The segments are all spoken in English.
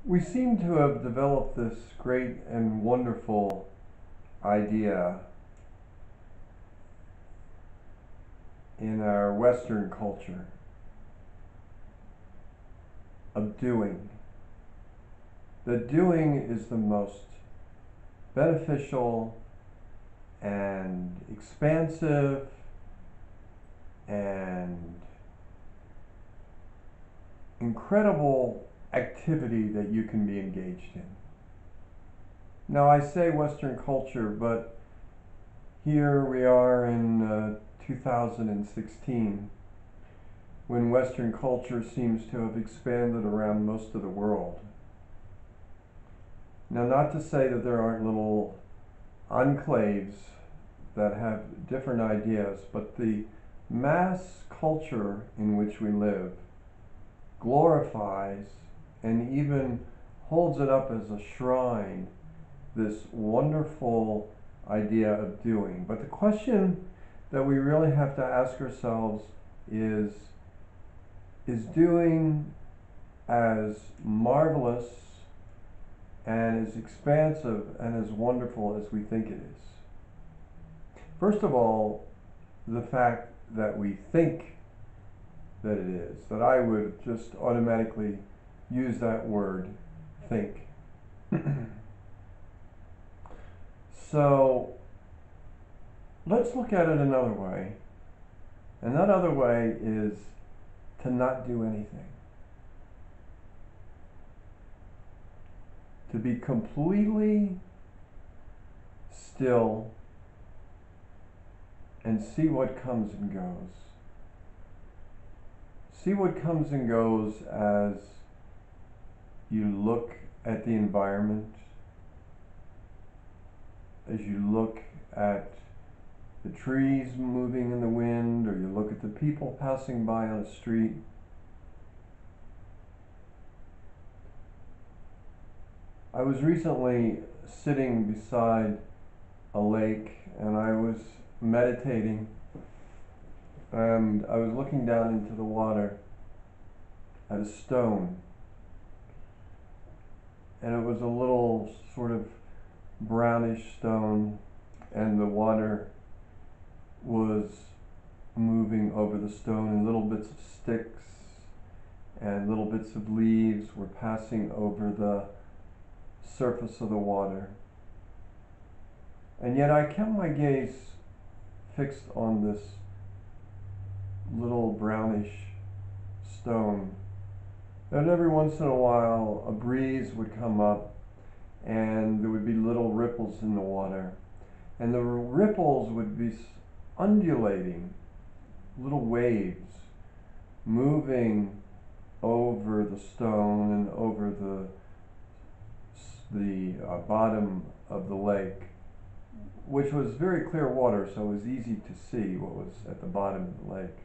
We seem to have developed this great and wonderful idea in our Western culture of doing. That doing is the most beneficial and expansive and incredible activity that you can be engaged in. Now, I say Western culture, but here we are in 2016, when Western culture seems to have expanded around most of the world. Now, not to say that there aren't little enclaves that have different ideas, but the mass culture in which we live glorifies and even holds it up as a shrine, this wonderful idea of doing. But the question that we really have to ask ourselves is doing as marvelous and as expansive and as wonderful as we think it is? First of all, the fact that we think that it is, that I would just automatically use that word, think. So let's look at it another way. And that other way is to not do anything. To be completely still and see what comes and goes. See what comes and goes as you look at the environment, as you look at the trees moving in the wind, or you look at the people passing by on a street. I was recently sitting beside a lake and I was meditating, and I was looking down into the water at a stone, and it was a little sort of brownish stone, and the water was moving over the stone, and little bits of sticks and little bits of leaves were passing over the surface of the water. And yet I kept my gaze fixed on this little brownish stone. And every once in a while a breeze would come up and there would be little ripples in the water, and the ripples would be undulating, little waves moving over the stone and over the bottom of the lake, which was very clear water, so it was easy to see what was at the bottom of the lake.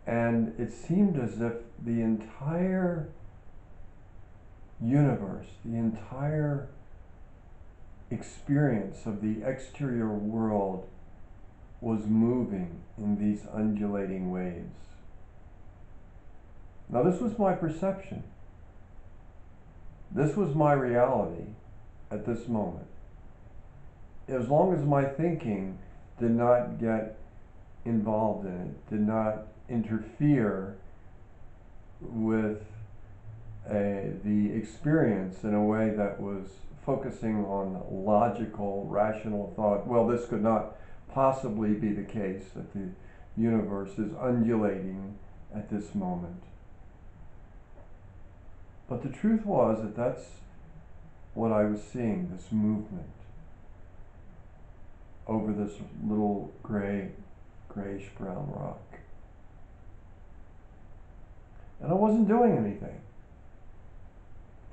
And it seemed as if the entire universe, the entire experience of the exterior world was moving in these undulating waves. Now, this was my perception. This was my reality at this moment. As long as my thinking did not get involved in it, did not interfere with the experience in a way that was focusing on logical, rational thought. Well, this could not possibly be the case, that the universe is undulating at this moment. But the truth was that that's what I was seeing, this movement over this little grayish brown rock. And I wasn't doing anything.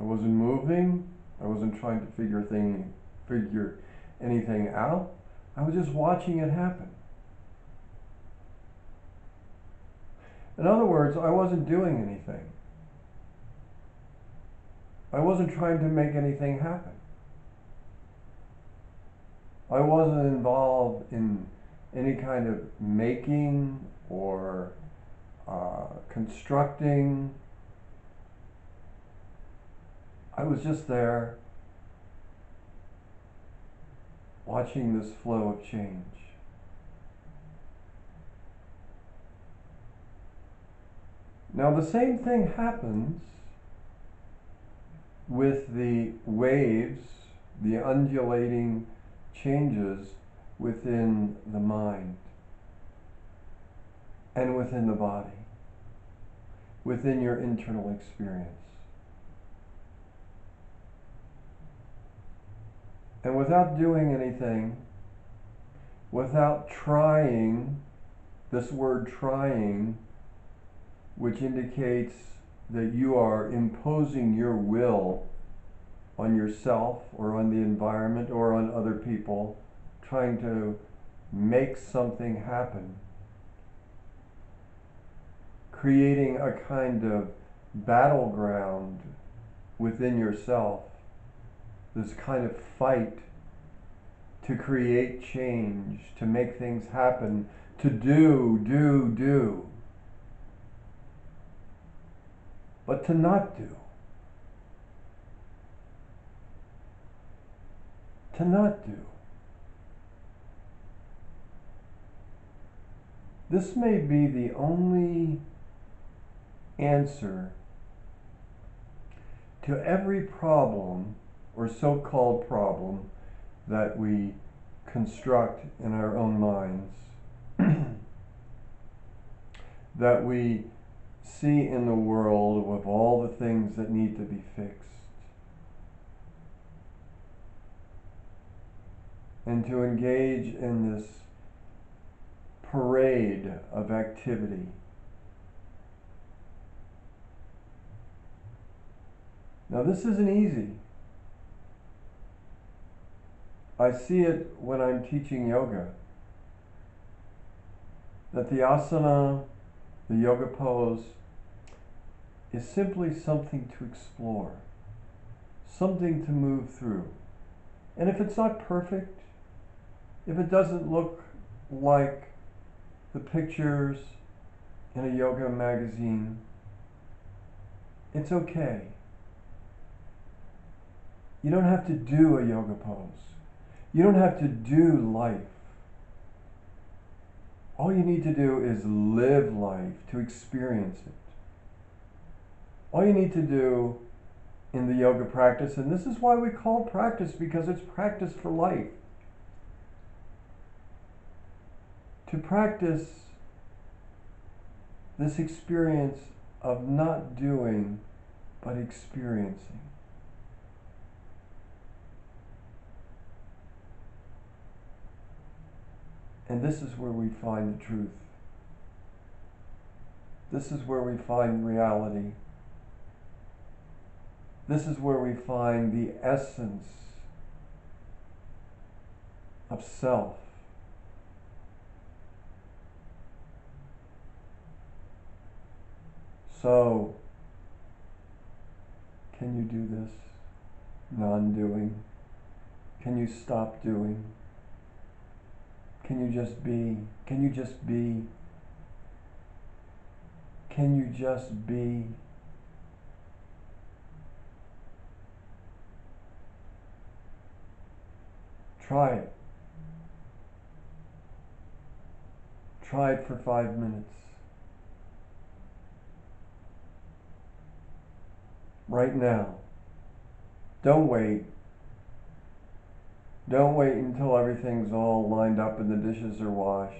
I wasn't moving. I wasn't trying to figure anything out. I was just watching it happen. In other words, I wasn't doing anything. I wasn't trying to make anything happen. I wasn't involved in any kind of making or constructing. I was just there watching this flow of change. Now the same thing happens with the waves, the undulating changes within the mind and within the body, within your internal experience. And without doing anything, without trying, this word trying, which indicates that you are imposing your will on yourself or on the environment or on other people, trying to make something happen, creating a kind of battleground within yourself, this kind of fight to create change, to make things happen, to do, but to not do. To not do. This may be the only answer to every problem or so-called problem that we construct in our own minds, that we see in the world with all the things that need to be fixed. And to engage in this parade of activity. Now this isn't easy. I see it when I'm teaching yoga, that the asana, the yoga pose, is simply something to explore, something to move through. And if it's not perfect, if it doesn't look like the pictures in a yoga magazine, it's okay. You don't have to do a yoga pose. You don't have to do life. All you need to do is live life, to experience it. All you need to do in the yoga practice, and this is why we call it practice, because it's practice for life. To practice this experience of not doing, but experiencing. And this is where we find the truth. This is where we find reality. This is where we find the essence of self. So, can you do this? Non-doing? Can you stop doing? Can you just be? Can you just be? Can you just be? Try it. Try it for 5 minutes. Right now. Don't wait. Don't wait until everything's all lined up and the dishes are washed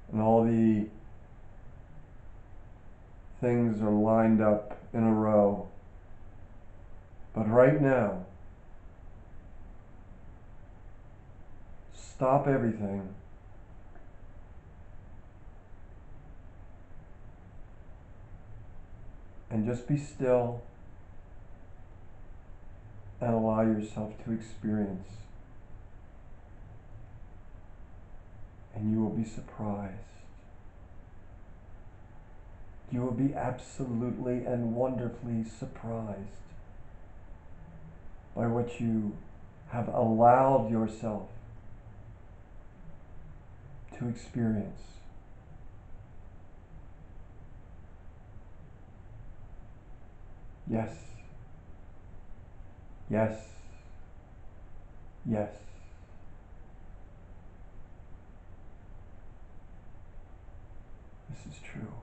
and all the things are lined up in a row. But right now, stop everything and just be still and allow yourself to experience. And you will be surprised. You will be absolutely and wonderfully surprised by what you have allowed yourself to experience. Yes. Yes. Yes. This is true.